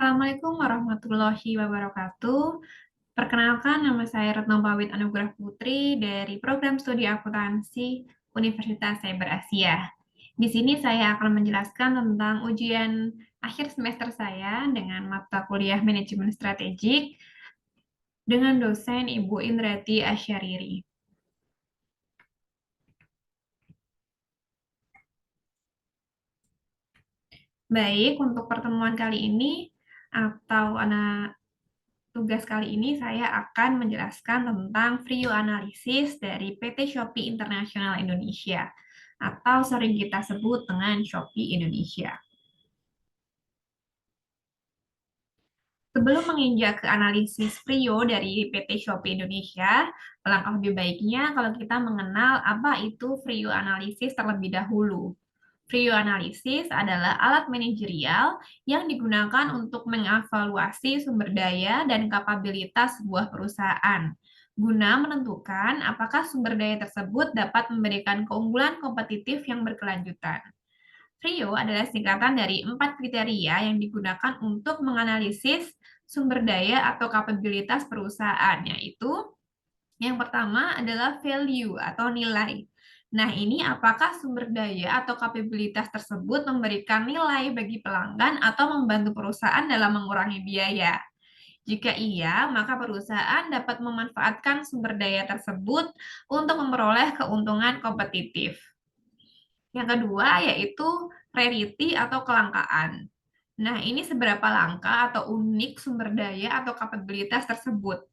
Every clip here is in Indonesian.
Assalamualaikum warahmatullahi wabarakatuh. Perkenalkan, nama saya Retno Pawit Anugrah Putri dari Program Studi Akuntansi Universitas Cyber Asia. Di sini saya akan menjelaskan tentang ujian akhir semester saya dengan mata kuliah Manajemen Strategik dengan dosen Ibu Indrati Asyariri. Baik, untuk pertemuan kali ini atau tugas kali ini saya akan menjelaskan tentang Frio Analisis dari PT Shopee International Indonesia atau sering kita sebut dengan Shopee Indonesia. Sebelum menginjak ke analisis Frio dari PT Shopee Indonesia, alangkah lebih baiknya kalau kita mengenal apa itu Frio Analisis terlebih dahulu. Frio Analysis adalah alat manajerial yang digunakan untuk mengevaluasi sumber daya dan kapabilitas sebuah perusahaan, guna menentukan apakah sumber daya tersebut dapat memberikan keunggulan kompetitif yang berkelanjutan. Frio adalah singkatan dari 4 kriteria yang digunakan untuk menganalisis sumber daya atau kapabilitas perusahaan, yaitu yang pertama adalah value atau nilai. Nah, ini apakah sumber daya atau kapabilitas tersebut memberikan nilai bagi pelanggan atau membantu perusahaan dalam mengurangi biaya? Jika iya, maka perusahaan dapat memanfaatkan sumber daya tersebut untuk memperoleh keuntungan kompetitif. Yang kedua yaitu rarity atau kelangkaan. Nah, ini seberapa langka atau unik sumber daya atau kapabilitas tersebut.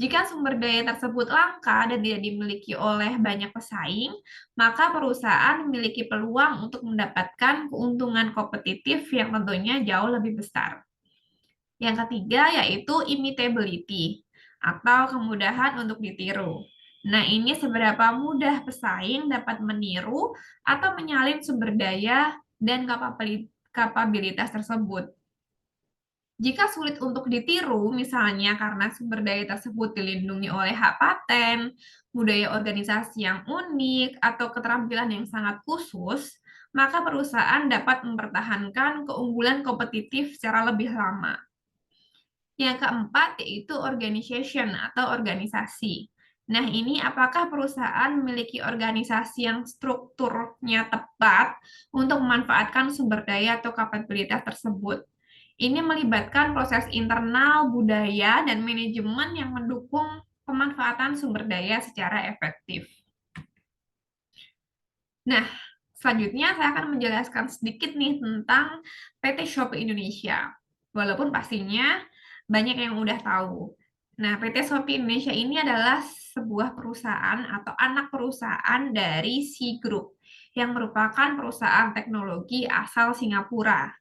Jika sumber daya tersebut langka dan tidak dimiliki oleh banyak pesaing, maka perusahaan memiliki peluang untuk mendapatkan keuntungan kompetitif yang tentunya jauh lebih besar. Yang ketiga yaitu imitability atau kemudahan untuk ditiru. Nah, ini seberapa mudah pesaing dapat meniru atau menyalin sumber daya dan kapabilitas tersebut. Jika sulit untuk ditiru, misalnya karena sumber daya tersebut dilindungi oleh hak paten, budaya organisasi yang unik, atau keterampilan yang sangat khusus, maka perusahaan dapat mempertahankan keunggulan kompetitif secara lebih lama. Yang keempat yaitu organization atau organisasi. Nah, ini apakah perusahaan memiliki organisasi yang strukturnya tepat untuk memanfaatkan sumber daya atau kapabilitas tersebut. Ini melibatkan proses internal, budaya, dan manajemen yang mendukung pemanfaatan sumber daya secara efektif. Nah, selanjutnya saya akan menjelaskan sedikit nih tentang PT Shopee Indonesia. Walaupun pastinya banyak yang udah tahu. Nah, PT Shopee Indonesia ini adalah sebuah perusahaan atau anak perusahaan dari Sea Group yang merupakan perusahaan teknologi asal Singapura.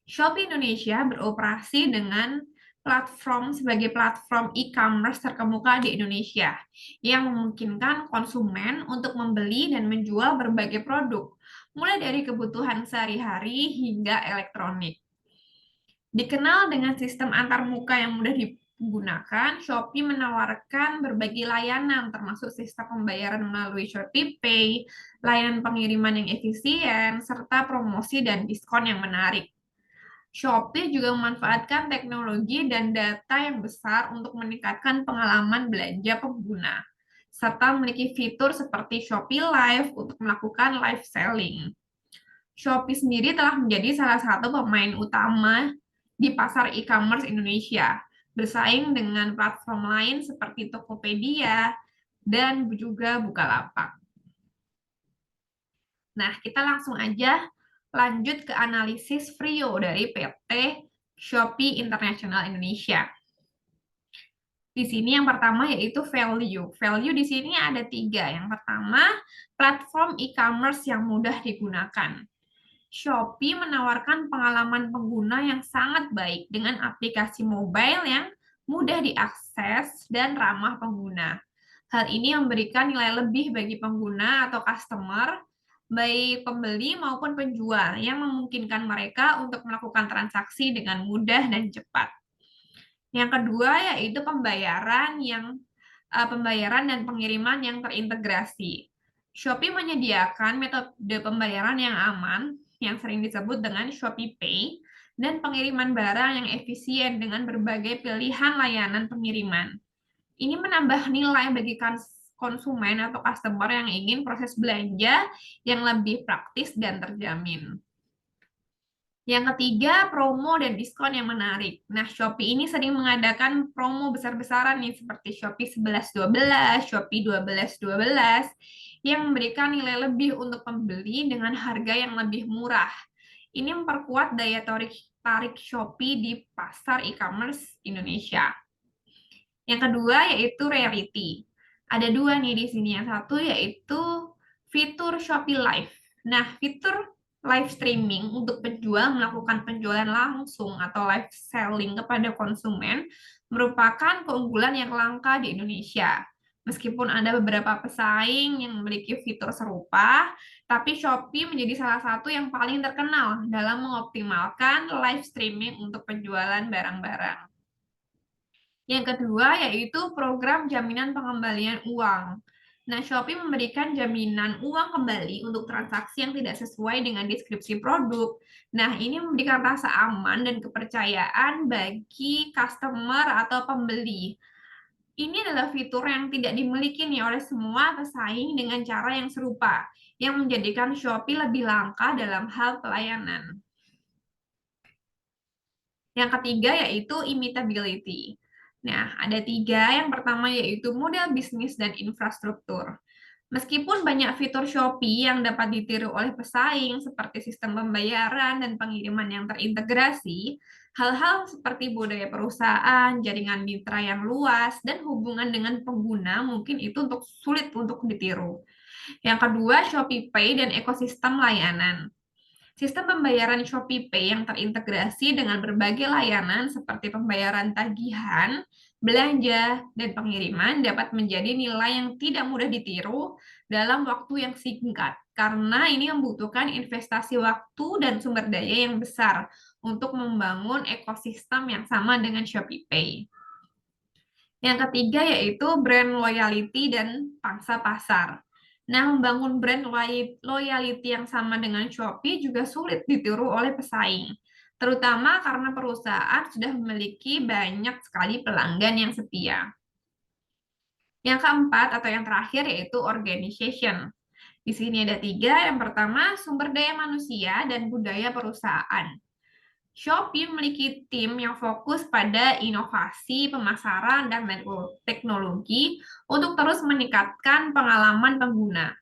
Shopee Indonesia beroperasi dengan platform sebagai platform e-commerce terkemuka di Indonesia yang memungkinkan konsumen untuk membeli dan menjual berbagai produk, mulai dari kebutuhan sehari-hari hingga elektronik. Dikenal dengan sistem antarmuka yang mudah digunakan, Shopee menawarkan berbagai layanan termasuk sistem pembayaran melalui Shopee Pay, layanan pengiriman yang efisien, serta promosi dan diskon yang menarik. Shopee juga memanfaatkan teknologi dan data yang besar untuk meningkatkan pengalaman belanja pengguna, serta memiliki fitur seperti Shopee Live untuk melakukan live selling. Shopee sendiri telah menjadi salah satu pemain utama di pasar e-commerce Indonesia, bersaing dengan platform lain seperti Tokopedia dan juga Bukalapak. Nah, kita langsung aja lanjut ke analisis Frio dari PT Shopee International Indonesia. Di sini yang pertama yaitu value. Value di sini ada 3. Yang pertama, platform e-commerce yang mudah digunakan. Shopee menawarkan pengalaman pengguna yang sangat baik dengan aplikasi mobile yang mudah diakses dan ramah pengguna. Hal ini memberikan nilai lebih bagi pengguna atau customer, baik pembeli maupun penjual, yang memungkinkan mereka untuk melakukan transaksi dengan mudah dan cepat. Yang kedua yaitu pembayaran dan pengiriman yang terintegrasi. Shopee menyediakan metode pembayaran yang aman yang sering disebut dengan Shopee Pay dan pengiriman barang yang efisien dengan berbagai pilihan layanan pengiriman. Ini menambah nilai bagi konsumen atau customer yang ingin proses belanja yang lebih praktis dan terjamin. Yang ketiga, promo dan diskon yang menarik. Nah, Shopee ini sering mengadakan promo besar-besaran nih, seperti Shopee 11.12, Shopee 12.12, yang memberikan nilai lebih untuk pembeli dengan harga yang lebih murah. Ini memperkuat daya tarik Shopee di pasar e-commerce Indonesia. Yang kedua yaitu reality. Ada dua nih di sini. Yang satu yaitu fitur Shopee Live. Nah, fitur live streaming untuk penjual melakukan penjualan langsung atau live selling kepada konsumen merupakan keunggulan yang langka di Indonesia. Meskipun ada beberapa pesaing yang memiliki fitur serupa, tapi Shopee menjadi salah satu yang paling terkenal dalam mengoptimalkan live streaming untuk penjualan barang-barang. Yang kedua yaitu program jaminan pengembalian uang. Nah, Shopee memberikan jaminan uang kembali untuk transaksi yang tidak sesuai dengan deskripsi produk. Nah, ini memberikan rasa aman dan kepercayaan bagi customer atau pembeli. Ini adalah fitur yang tidak dimiliki nih oleh semua pesaing dengan cara yang serupa, yang menjadikan Shopee lebih langka dalam hal pelayanan. Yang ketiga yaitu imitability. Nah, ada tiga. Yang pertama yaitu model bisnis dan infrastruktur. Meskipun banyak fitur Shopee yang dapat ditiru oleh pesaing seperti sistem pembayaran dan pengiriman yang terintegrasi, hal-hal seperti budaya perusahaan, jaringan mitra yang luas, dan hubungan dengan pengguna mungkin itu sulit untuk ditiru. Yang kedua, Shopee Pay dan ekosistem layanan. Sistem pembayaran ShopeePay yang terintegrasi dengan berbagai layanan seperti pembayaran tagihan, belanja, dan pengiriman dapat menjadi nilai yang tidak mudah ditiru dalam waktu yang singkat, karena ini membutuhkan investasi waktu dan sumber daya yang besar untuk membangun ekosistem yang sama dengan ShopeePay. Yang ketiga yaitu brand loyalty dan pangsa pasar. Nah, membangun brand loyalty yang sama dengan Shopee juga sulit ditiru oleh pesaing, terutama karena perusahaan sudah memiliki banyak sekali pelanggan yang setia. Yang keempat atau yang terakhir yaitu organization. Di sini ada tiga. Yang pertama, sumber daya manusia dan budaya perusahaan. Shopee memiliki tim yang fokus pada inovasi, pemasaran, dan teknologi untuk terus meningkatkan pengalaman pengguna.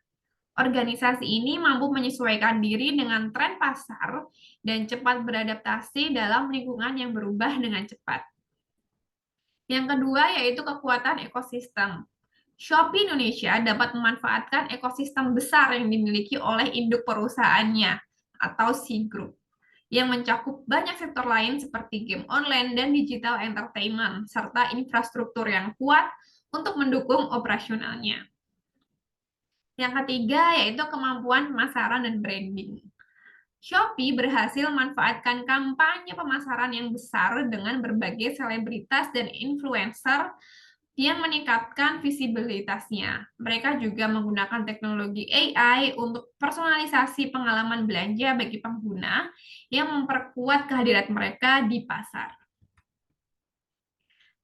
Organisasi ini mampu menyesuaikan diri dengan tren pasar dan cepat beradaptasi dalam lingkungan yang berubah dengan cepat. Yang kedua yaitu kekuatan ekosistem. Shopee Indonesia dapat memanfaatkan ekosistem besar yang dimiliki oleh induk perusahaannya atau C Group yang mencakup banyak sektor lain seperti game online dan digital entertainment serta infrastruktur yang kuat untuk mendukung operasionalnya. Yang ketiga yaitu kemampuan pemasaran dan branding. Shopee berhasil memanfaatkan kampanye pemasaran yang besar dengan berbagai selebritas dan influencer yang meningkatkan visibilitasnya. Mereka juga menggunakan teknologi AI untuk personalisasi pengalaman belanja bagi pengguna yang memperkuat kehadiran mereka di pasar.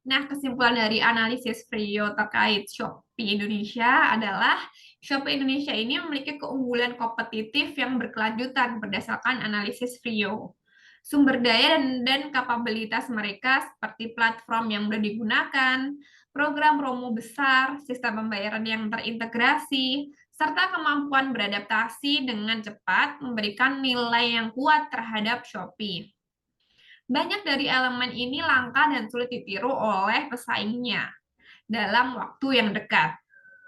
Nah, kesimpulan dari analisis Frio terkait Shopee Indonesia adalah Shopee Indonesia ini memiliki keunggulan kompetitif yang berkelanjutan berdasarkan analisis Frio. Sumber daya dan kapabilitas mereka seperti platform yang mudah digunakan, program promo besar, sistem pembayaran yang terintegrasi, serta kemampuan beradaptasi dengan cepat memberikan nilai yang kuat terhadap Shopee. Banyak dari elemen ini langka dan sulit ditiru oleh pesaingnya dalam waktu yang dekat.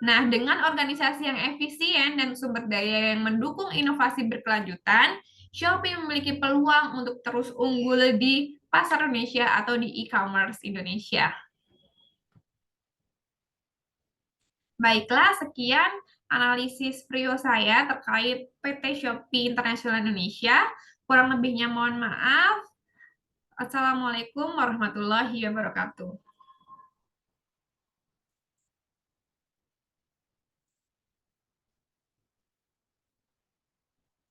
Nah, dengan organisasi yang efisien dan sumber daya yang mendukung inovasi berkelanjutan, Shopee memiliki peluang untuk terus unggul di pasar Indonesia atau di e-commerce Indonesia. Baiklah, sekian analisis Prio saya terkait PT Shopee International Indonesia. Kurang lebihnya mohon maaf. Assalamualaikum warahmatullahi wabarakatuh.